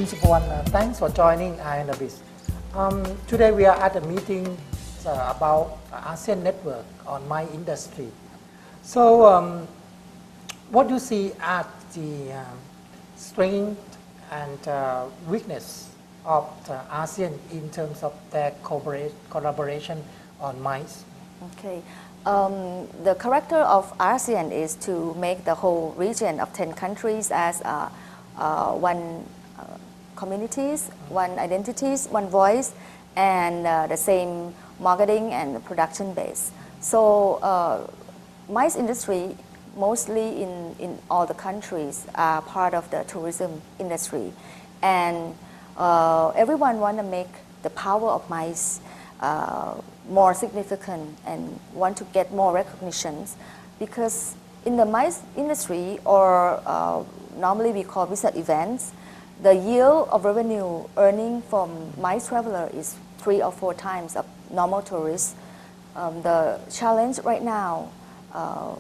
Principal One, thanks for joining INABIS. Today we are at a meeting about ASEAN network on my industry. So, what do you see as the strength and weakness of the ASEAN in terms of their collaboration on MICE? Okay. The character of ASEAN is to make the whole region of 10 countries as one communities, one identities, one voice, and the same marketing and production base. So MICE industry, mostly in all the countries, are part of the tourism industry. And everyone want to make the power of MICE more significant and want to get more recognitions, because in the MICE industry, or normally we call business events, the yield of revenue earning from MICE traveler is 3 or 4 times of normal tourists. The challenge right now,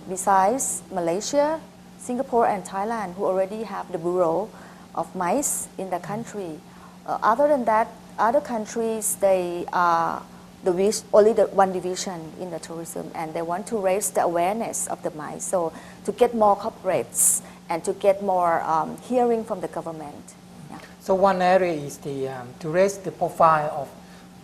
besides Malaysia, Singapore and Thailand, who already have the bureau of MICE in the country, other than that, other countries, they are only the one division in the tourism, and they want to raise the awareness of the MICE, so to get more corporates and to get more hearing from the government. Yeah. So one area is to raise the profile of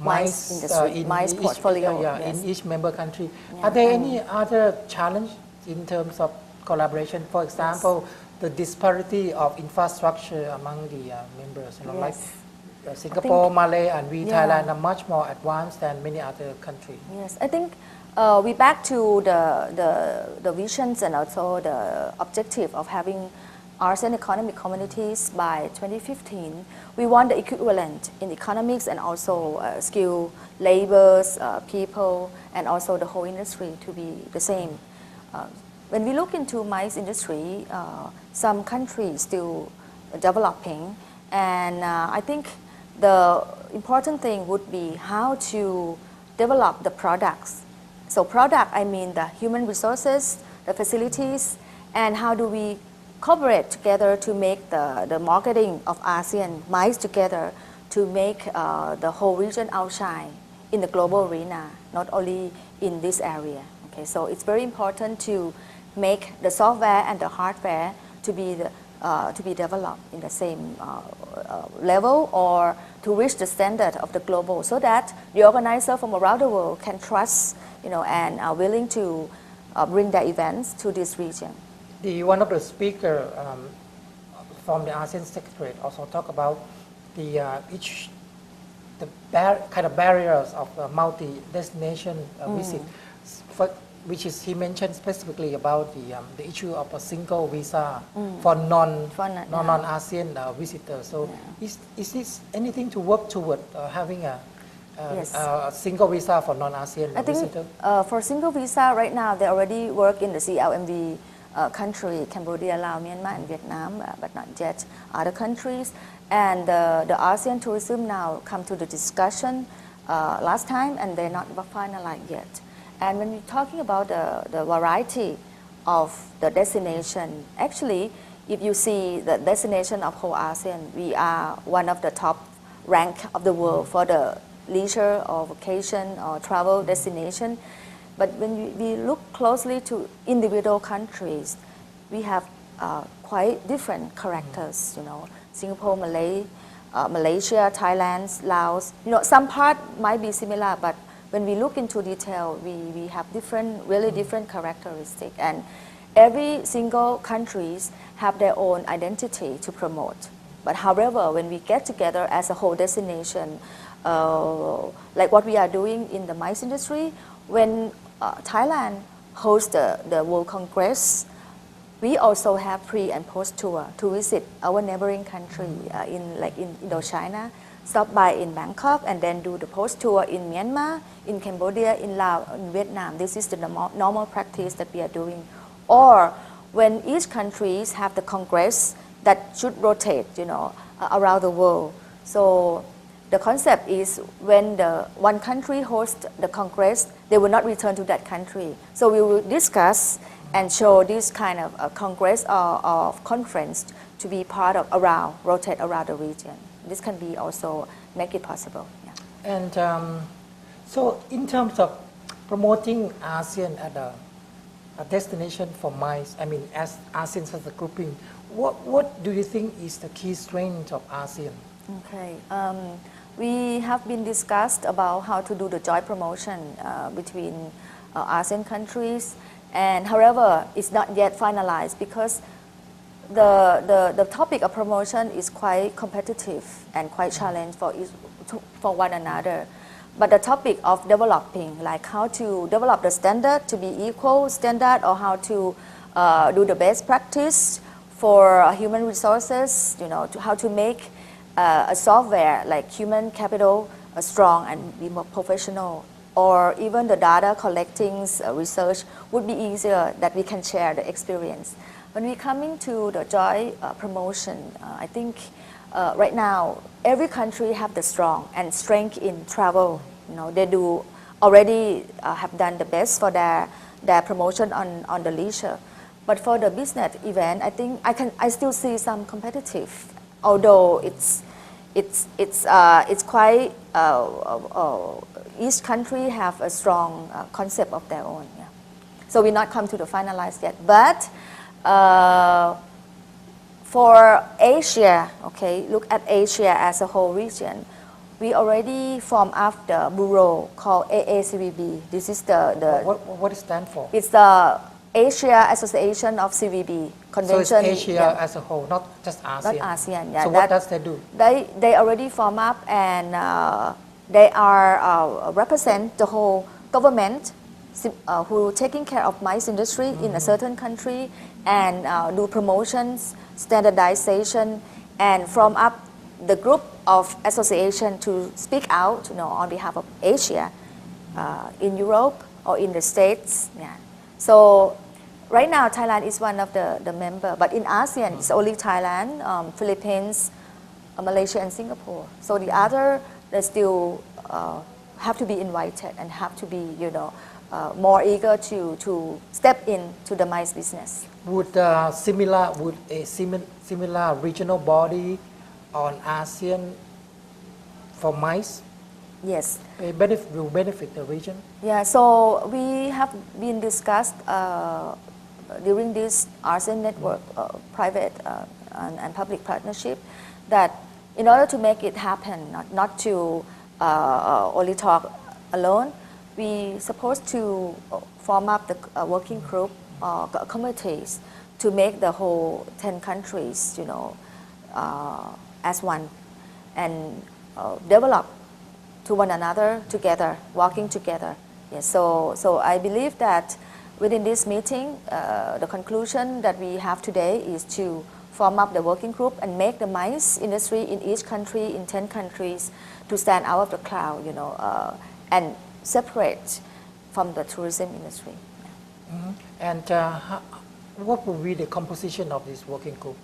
MICE industry, in MICE portfolio, yes. in each member country. Yeah. Are there any other challenge in terms of collaboration? For example, the disparity of infrastructure among the members, like Singapore, Malay, and Thailand are much more advanced than many other countries. Yes, I think we back to the visions and also the objective of having ASEAN economic communities by 2015. We want the equivalent in economics and also skilled laborers, people, and also the whole industry to be the same. When we look into MICE industry, some countries still developing, and I think the important thing would be how to develop the products. So product, I mean the human resources, the facilities, and how do we cooperate together to make the marketing of ASEAN MICE together to make the whole region outshine in the global arena, not only in this area. Okay, so it's very important to make the software and the hardware to be developed in the same level, or to reach the standard of the global, so that the organizer from around the world can trust, and are willing to bring their events to this region. One of the speakers from the ASEAN Secretariat also talk about the kind of barriers of multi-destination visit, which is, he mentioned specifically about the issue of a single visa for non-ASEAN visitors. So is this anything to work toward having a single visa for non-ASEAN visitors? I think for single visa right now, they already work in the CLMV country, Cambodia, Laos, Myanmar, and Vietnam, but not yet other countries. And the ASEAN tourism now come to the discussion last time, and they're not finalized yet. And when we're talking about the variety of the destination, actually, if you see the destination of whole ASEAN, we are one of the top rank of the world for the leisure or vacation or travel destination. But when we look closely to individual countries, we have quite different characters. Singapore, Malaysia, Thailand, Laos. Some part might be similar, but when we look into detail, we have really different characteristics, and every single countries have their own identity to promote. But however, when we get together as a whole destination, like what we are doing in the MICE industry, when Thailand hosts the World Congress, we also have pre and post tour to visit our neighboring country in Indochina, stop by in Bangkok, and then do the post tour in Myanmar, in Cambodia, in Laos, in Vietnam. This is the normal practice that we are doing. Or when each countries have the congress that should rotate, around the world. So the concept is when the one country hosts the congress, they will not return to that country. So we will discuss and show this kind of congress or conference to be part of rotate around the region. this can be also make it possible. Yeah. And so in terms of promoting ASEAN as a destination for MICE, I mean as ASEAN as a grouping, what do you think is the key strength of ASEAN? Okay. We have been discussed about how to do the joint promotion between ASEAN countries, and however, it's not yet finalized because the topic of promotion is quite competitive and quite challenging for one another. But the topic of developing, like how to develop the standard to be equal standard, or how to do the best practice for human resources, how to make a software like human capital strong and be more professional, or even the data collecting research would be easier that we can share the experience. When we come into the joint promotion, I think right now every country have the strong and strength in travel. They do already have done the best for their promotion on the leisure. But for the business event, I think I still see some competitive, although it's quite each country have a strong concept of their own. Yeah. So we not come to the finalized yet, but for Asia, okay, look at Asia as a whole region. We already formed up the bureau called AACVB. This is What it stand for? It's the Asia Association of CVB Convention. So it's Asia as a whole, not just ASEAN. Not ASEAN, yeah. So what does they do? They already form up, and they are represent the whole government who taking care of MICE industry in a certain country, and do promotions, standardization, and form up the group of association to speak out, on behalf of Asia, in Europe or in the States. Yeah. So right now Thailand is one of the member, but in ASEAN it's only Thailand, Philippines, Malaysia, and Singapore. So the other, they still have to be invited and have to be, more eager to step into the MICE business. Would a similar regional body on ASEAN for MICE? Yes. Will benefit the region? Yeah, so we have been discussed during this ASEAN network, private and public partnership, that in order to make it happen, not to only talk alone, we supposed to form up the working group or committees to make the whole 10 countries, as one, and develop to one another together, working together. Yes, so I believe that within this meeting, the conclusion that we have today is to form up the working group and make the MICE industry in each country, in 10 countries, to stand out of the crowd, and separate from the tourism industry. Mm-hmm. And what will be the composition of this working group?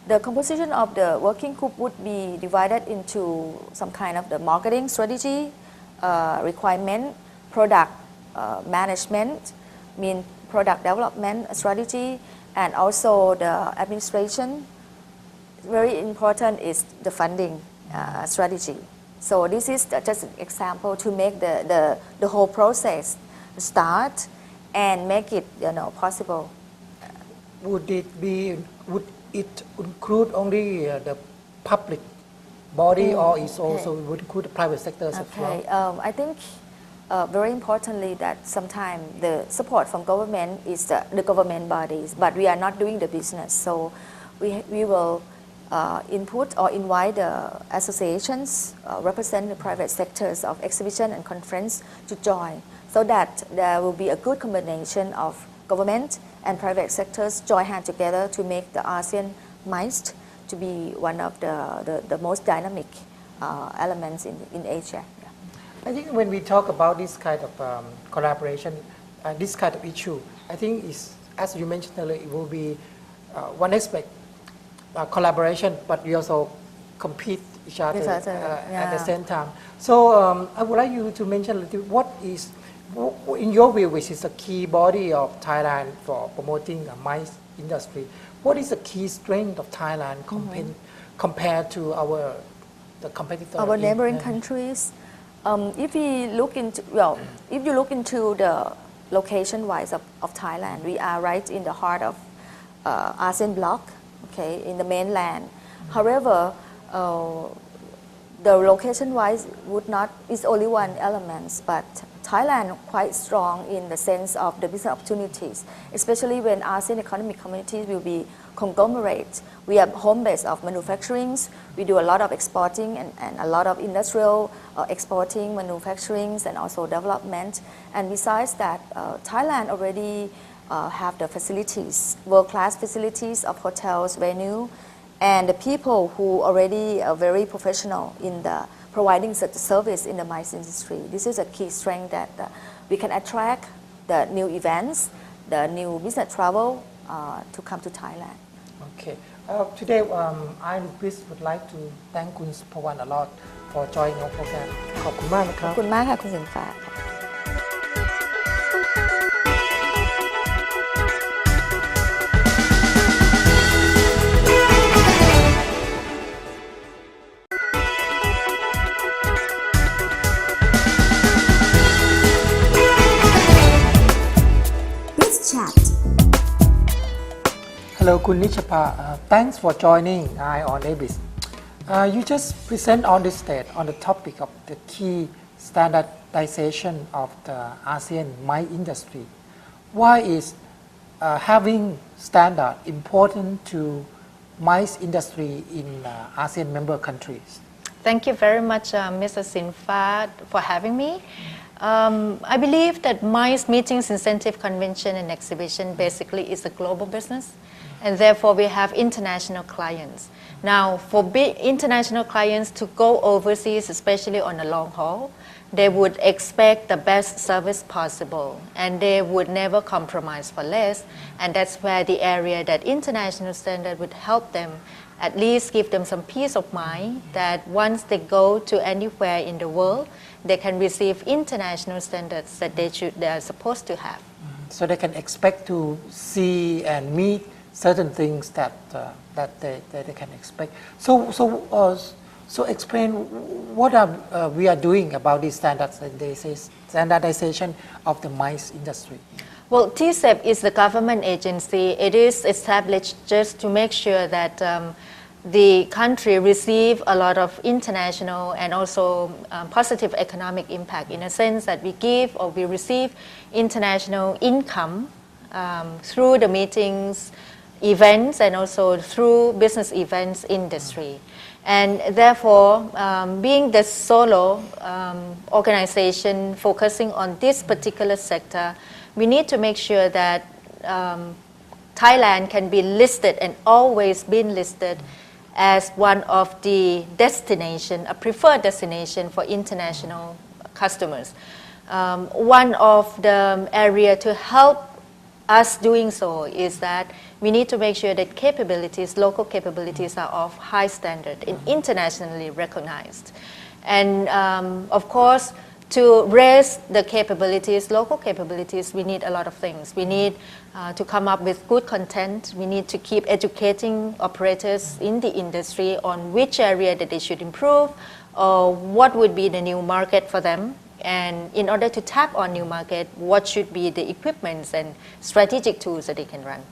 The composition of the working group would be divided into some kind of the marketing strategy, requirement, product management, product development strategy, and also the administration. Very important is the funding strategy. So this is just an example to make the whole process start and make it possible. Would it include only the public body, or is also would include the private sectors as well? I think very importantly that sometimes the support from government is the government bodies, but we are not doing the business. So we will input or invite the associations represent the private sectors of exhibition and conference to join, so that there will be a good combination of government and private sectors join hand together to make the ASEAN MICE to be one of the most dynamic elements in Asia. Yeah. I think when we talk about this kind of collaboration, this kind of issue, I think is, as you mentioned earlier, it will be one aspect, collaboration, but we also compete each other at the same time. So I would like you to mention a little bit, what is, in your view, which is the key body of Thailand for promoting the MICE industry, what is the key strength of Thailand compared to our the competitor? Our neighboring countries, if we look into, well, if you look into the location-wise of Thailand, we are right in the heart of ASEAN bloc, okay, in the mainland. However, the location-wise would not is only one element, but Thailand quite strong in the sense of the business opportunities, especially when ASEAN economic communities will be conglomerate. We have home base of manufacturing. We do a lot of exporting and a lot of industrial exporting, manufacturing, and also development. And besides that, Thailand already have the facilities, world-class facilities of hotels, venue, and the people who already are very professional in the providing service in the MICE industry. This is a key strength that we can attract the new events, the new business travel to come to Thailand. Okay. Today, I would like to thank Kun Pawan a lot for joining our program. ขอบคุณมากนะครับ ขอบคุณมากค่ะคุณสินฟ้า Hello, Kun Nichapa. Thanks for joining I on ABIS. You just present on the stage on the topic of the key standardization of the ASEAN MICE industry. Why is having standard important to MICE industry in ASEAN member countries? Thank you very much, Mr. Sinfa, for having me. I believe that MICE Meetings, Incentive, Convention and Exhibition basically is a global business, and therefore we have international clients. Now, for international clients to go overseas, especially on a long haul, they would expect the best service possible, and they would never compromise for less, and that's where the area that international standard would help them, at least give them some peace of mind that once they go to anywhere in the world, they can receive international standards that they are supposed to have. So they can expect to see and meet certain things that they can expect. So explain what we are doing about this standardization of the MICE industry. Well, Tceb is the government agency. It is established just to make sure that the country receive a lot of international and also positive economic impact, in a sense that we give or we receive international income through the meetings, events, and also through business events industry. And therefore, being the solo organization focusing on this particular sector, we need to make sure that Thailand can be listed and always been listed as one of the destination, a preferred destination for international customers. One of the area to help us doing so is that we need to make sure that capabilities, local capabilities are of high standard and internationally recognized. And of course, to raise the capabilities, local capabilities, we need a lot of things. We need to come up with good content. We need to keep educating operators in the industry on which area that they should improve, or what would be the new market for them. And in order to tap on new market, what should be the equipments and strategic tools that they can run.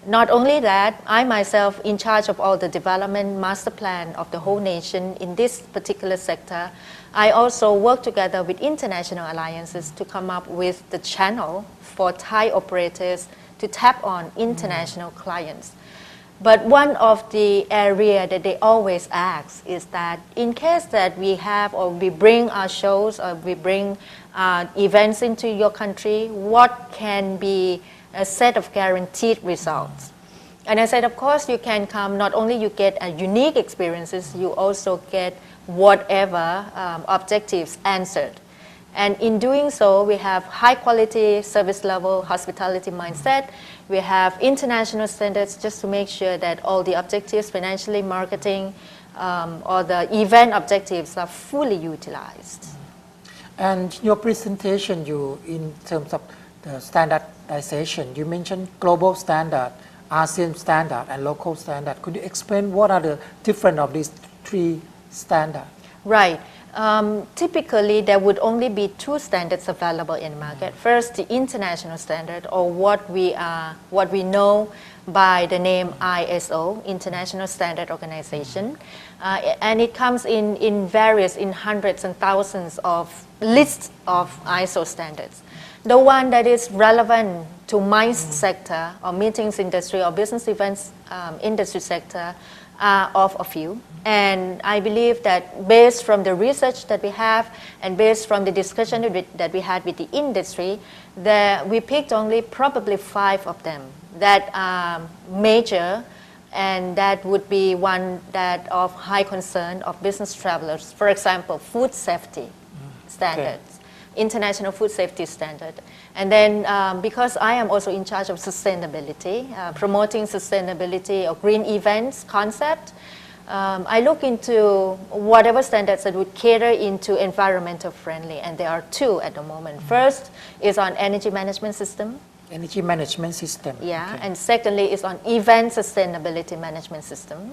Not only that, I myself in charge of all the development master plan of the whole nation in this particular sector. I also work together with international alliances to come up with the channel for Thai operators to tap on international clients. But one of the area that they always ask is that in case that we have or we bring our shows or we bring events into your country, what can be a set of guaranteed results? And I said, of course, you can come, not only you get a unique experiences, you also get whatever objectives answered. And in doing so, we have high quality service level, hospitality mindset. We have international standards just to make sure that all the objectives, financially, marketing, or the event objectives are fully utilized. And your presentation, you in terms of the standardization, you mentioned global standard, ASEAN standard, and local standard. Could you explain what are the different of these three standard? Right. Typically, there would only be two standards available in the market. First, the international standard, or what we know by the name ISO, International Standard Organization, and it comes in hundreds and thousands of lists of ISO standards. The one that is relevant to MICE sector, or meetings industry, or business events industry sector, are of a few. And I believe that based from the research that we have and based from the discussion that we had with the industry, that we picked only probably 5 of them that are major, and that would be one that of high concern of business travelers. For example, food safety standards, international food safety standard. And then because I am also in charge of sustainability, promoting sustainability or green events concept, I look into whatever standards that would cater into environmental friendly, and there are 2 at the moment. First is on energy management system. Energy management system. Yeah, and secondly is on event sustainability management system.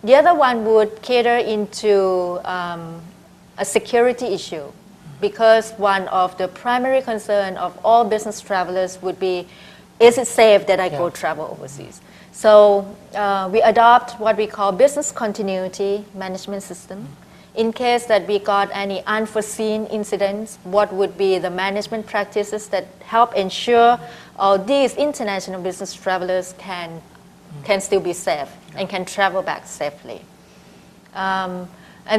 The other one would cater into a security issue, because one of the primary concern of all business travelers would be, is it safe that I go travel overseas? So we adopt what we call business continuity management system. In case that we got any unforeseen incidents, what would be the management practices that help ensure all these international business travelers can still be safe and can travel back safely. And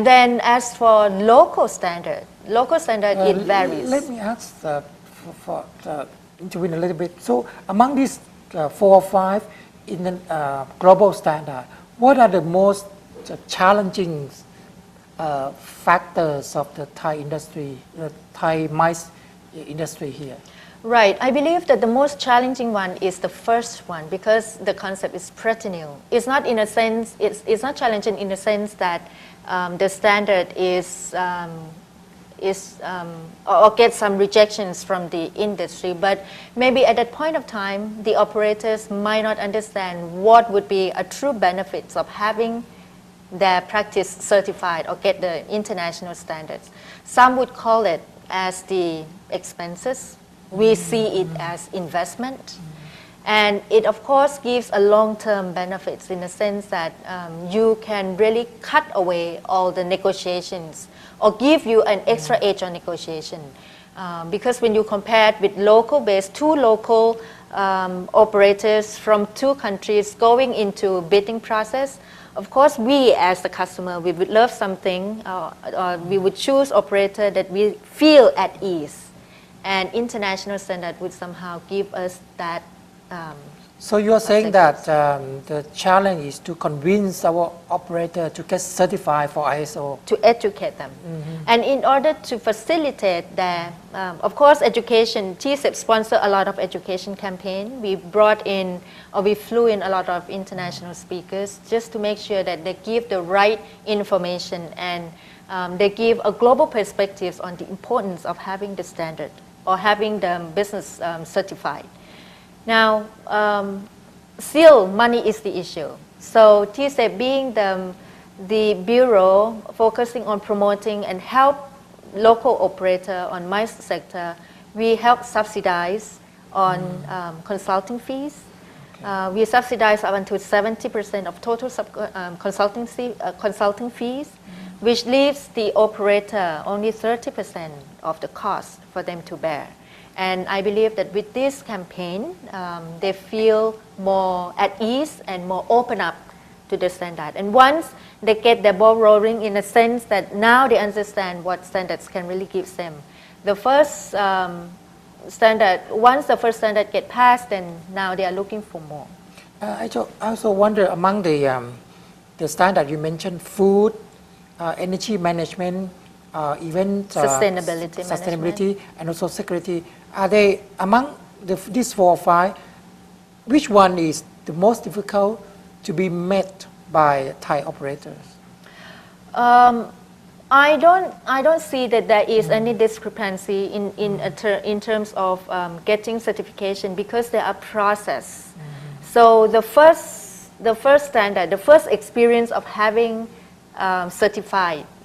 then as for local standard, it varies. Let me ask intervene a little bit. So among these 4 or 5 in the global standard, what are the most challenging factors of the Thai industry, the Thai MICE industry here? Right. I believe that the most challenging one is the first one, because the concept is pretty new. It's not in a sense, it's not challenging in the sense that the standard or get some rejections from the industry, but maybe at that point of time, the operators might not understand what would be a true benefits of having their practice certified or get the international standards. Some would call it as the expenses. We see it as investment. And it, of course, gives a long-term benefits in the sense that you can really cut away all the negotiations or give you an extra edge on negotiation. Because when you compare it with local-based, 2 local operators from 2 countries going into bidding process, of course, we as the customer, we would love something, or we would choose operator that we feel at ease. And international standard would somehow give us that. So you are saying that the challenge is to convince our operator to get certified for ISO. To educate them. And in order to facilitate that, of course, education, Tceb sponsor a lot of education campaign. We brought in, or we flew in a lot of international speakers just to make sure that they give the right information and they give a global perspective on the importance of having the standard or having the business certified. Now, still money is the issue. So Tceb, being the bureau focusing on promoting and help local operator on MICE sector, we help subsidize on consulting fees. We subsidize up until 70% of total consulting fees, which leaves the operator only 30% of the cost for them to bear. And I believe that with this campaign, they feel more at ease and more open up to the standard. And once they get their ball rolling in a sense that now they understand what standards can really give them. The first standard, once the first standard get passed, then now they are looking for more. I also wonder, among the standard you mentioned, food, energy management, event sustainability, and also security. Are they among these 4 or 5? Which one is the most difficult to be met by Thai operators? I don't see that there is any discrepancy in terms of getting certification, because there are process. So the first standard, the first experience of having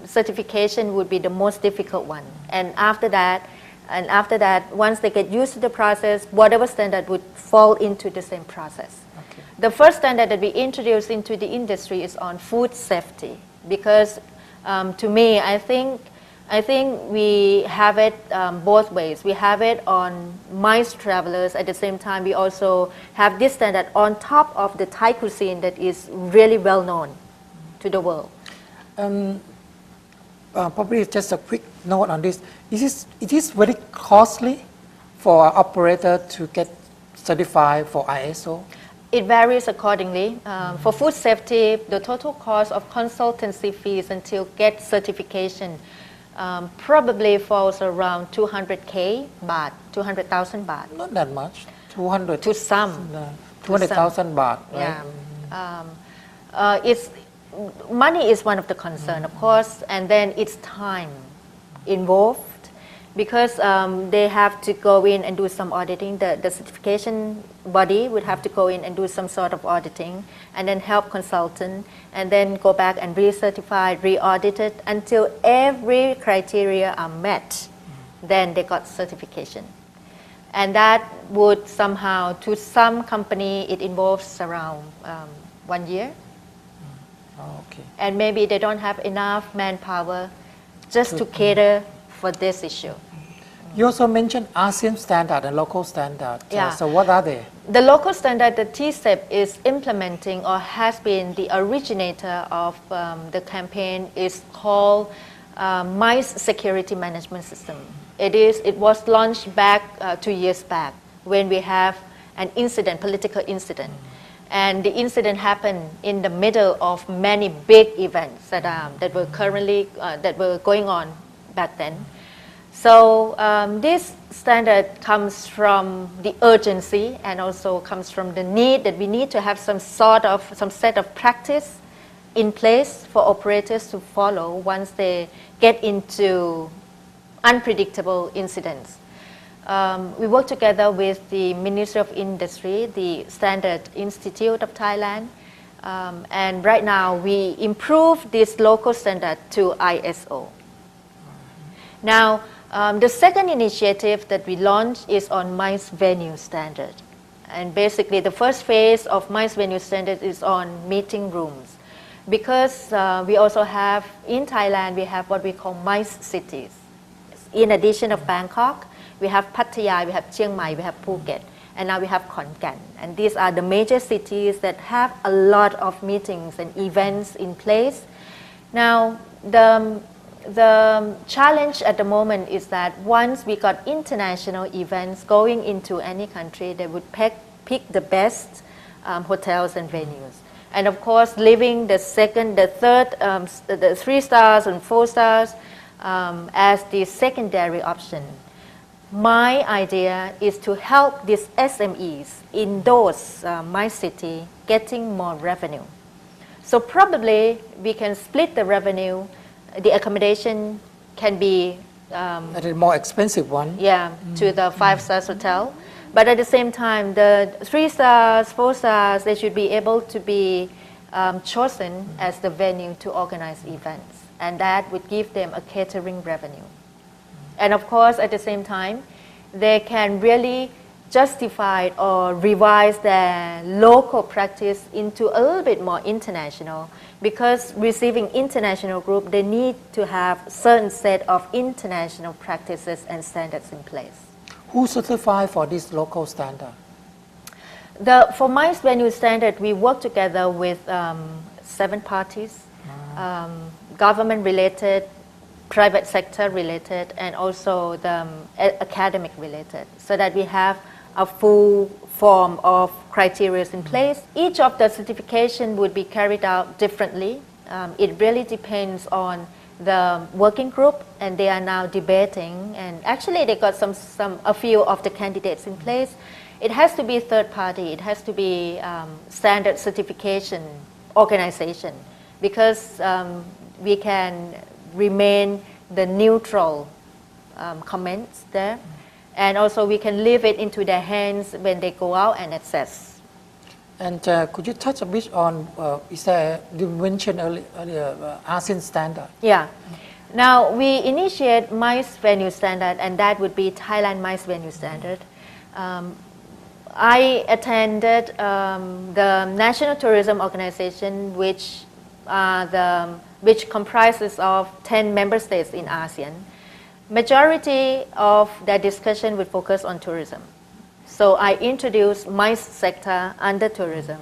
certification would be the most difficult one. And after that, once they get used to the process, whatever standard would fall into the same process. Okay. The first standard that we introduced into the industry is on food safety, because to me, I think we have it both ways. We have it on MICE travelers. At the same time, we also have this standard on top of the Thai cuisine that is really well known to the world. Probably just a quick note on this. It is very costly for an operator to get certified for ISO? It varies accordingly. For food safety, the total cost of consultancy fees until get certification probably falls around 200K baht, 200,000 baht. Not that much. 200. To some. 200,000 baht. Right? Yeah. Money is one of the concern, of course, and then it's time involved, because they have to go in and do some auditing. The certification body would have to go in and do some sort of auditing, and then help consultant, and then go back and recertify, re-audit it until every criteria are met. Then they got certification. And that would somehow, to some company, it involves around 1 year. Okay. And maybe they don't have enough manpower just to cater for this issue. You also mentioned ASEAN standard and local standard. Yeah. So what are they? The local standard that Tceb is implementing, or has been the originator of the campaign, is called MICE Security Management System. It was launched back 2 years back when we have an incident, political incident. And the incident happened in the middle of many big events that were going on back then. So this standard comes from the urgency, and also comes from the need that we need to have some set of practice in place for operators to follow once they get into unpredictable incidents. We work together with the Ministry of Industry, the Standard Institute of Thailand, and right now we improve this local standard to ISO. Now, the second initiative that we launched is on MICE venue standard. And basically the first phase of MICE venue standard is on meeting rooms. Because we also have, in Thailand, we have what we call MICE cities. In addition of Bangkok, we have Pattaya, we have Chiang Mai, we have Phuket, and now we have Khon Kaen. And these are the major cities that have a lot of meetings and events in place. Now, the challenge at the moment is that once we got international events going into any country, they would pick the best hotels and venues. And of course, leaving the second, the third, the 3 stars and 4 stars as the secondary option. My idea is to help these SMEs in those my city getting more revenue. So probably we can split the revenue. The accommodation can be a more expensive one. Yeah, to the 5-star hotel. But at the same time, the 3 stars, 4 stars, they should be able to be chosen as the venue to organize events. And that would give them a catering revenue. And of course, at the same time, they can really justify or revise their local practice into a little bit more international. Because receiving international group, they need to have certain set of international practices and standards in place. Who certified for this local standard? For MICE venue standard, we work together with 7 parties, government-related, private sector-related, and also the academic-related, so that we have a full form of criteria in place. Each of the certification would be carried out differently. It really depends on the working group, and they are now debating, and actually they got a few of the candidates in place. It has to be third party, it has to be standard certification organization, because we can remain the neutral comments there, and also we can leave it into their hands when they go out and assess. And could you touch a bit on, is there, you mentioned earlier ASEAN standard? Yeah. Now we initiate MICE venue standard, and that would be Thailand MICE venue standard. I attended the National Tourism Organization, which comprises of 10 member states in ASEAN. Majority of that discussion would focus on tourism. So I introduced MICE sector under tourism,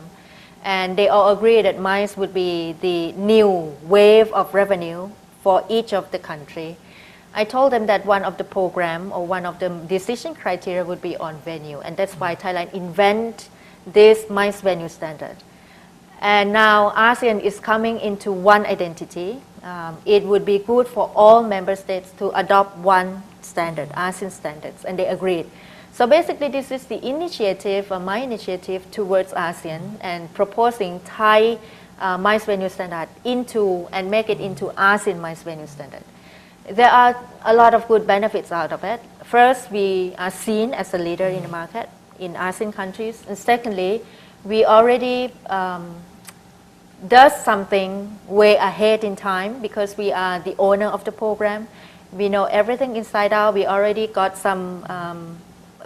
and they all agree that MICE would be the new wave of revenue for each of the country. I told them that one of the program or one of the decision criteria would be on venue, and that's why Thailand invent this MICE venue standard. And now ASEAN is coming into one identity. It would be good for all member states to adopt one standard, ASEAN standards, and they agreed. So basically this is the initiative, my initiative towards ASEAN, and proposing Thai MICE venue standard and make it into ASEAN MICE venue standard. There are a lot of good benefits out of it. First, we are seen as a leader in the market in ASEAN countries. And secondly, we already does something way ahead in time because we are the owner of the program. We know everything inside out. We already got some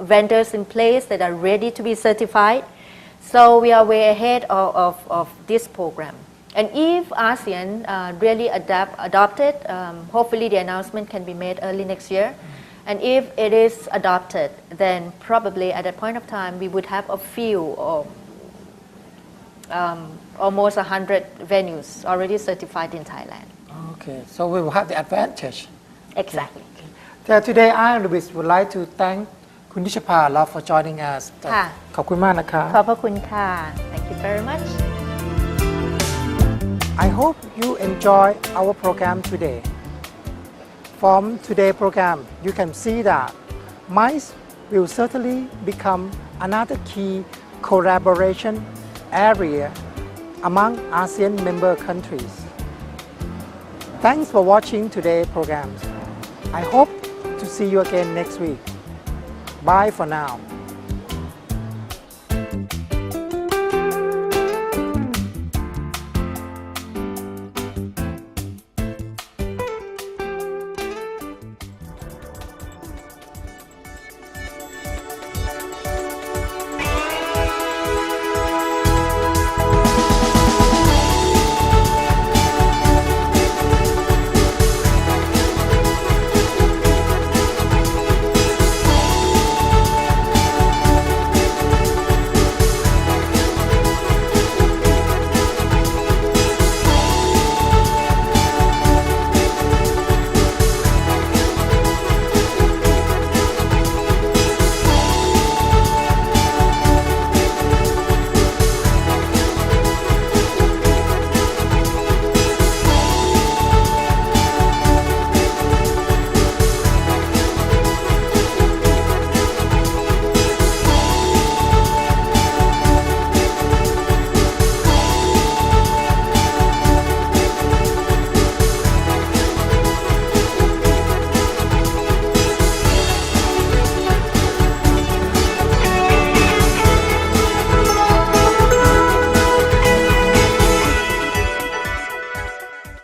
vendors in place that are ready to be certified. So we are way ahead of this program. And if ASEAN really adopted, hopefully the announcement can be made early next year. And if it is adopted, then probably at that point of time, we would have a few or almost 100 venues already certified in Thailand. Okay, so we will have the advantage. Exactly. Today, IRBIS would like to thank คุณนิชภา love for joining us ค่ะ ขอบคุณมากนะครับ ขอบพระคุณค่ะ Thank you very much. I hope you enjoy our program today. From today's program, you can see that MICE will certainly become another key collaboration area among ASEAN member countries. Thanks for watching today's programs. I hope to see you again next week. Bye for now.